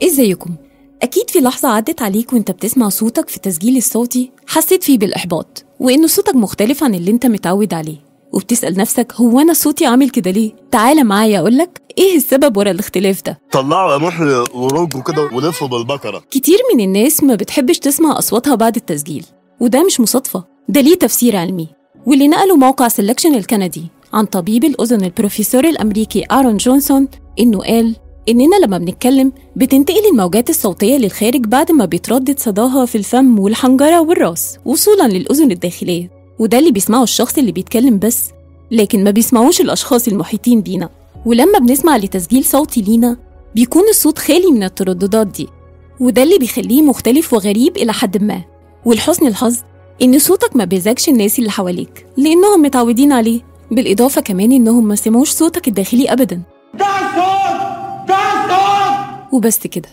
ازيكم؟ أكيد في لحظة عدت عليك وانت بتسمع صوتك في التسجيل الصوتي حسيت فيه بالإحباط وإنه صوتك مختلف عن اللي انت متعود عليه، وبتسأل نفسك هو أنا صوتي عامل كده ليه؟ تعالى معايا أقولك إيه السبب ورا الاختلاف ده. طلعوا يا محي ورجوا كده ولفوا بالبكرة. كتير من الناس ما بتحبش تسمع أصواتها بعد التسجيل، وده مش مصادفة، ده ليه تفسير علمي، واللي نقله موقع سيلكشن الكندي عن طبيب الأذن البروفيسور الأمريكي آرون جونسون إنه قال إننا لما بنتكلم بتنتقل الموجات الصوتية للخارج بعد ما بيتردد صداها في الفم والحنجرة والراس وصولاً للأذن الداخلية، وده اللي بيسمعه الشخص اللي بيتكلم بس، لكن ما بيسمعوش الأشخاص المحيطين بينا. ولما بنسمع لتسجيل صوتي لينا بيكون الصوت خالي من الترددات دي، وده اللي بيخليه مختلف وغريب إلى حد ما. ولحسن الحظ إن صوتك ما بيزعجش الناس اللي حواليك لأنهم متعودين عليه، بالإضافة كمان إنهم ما سمعوش صوتك الداخلي أبداً. ده الصوت! وبس كده.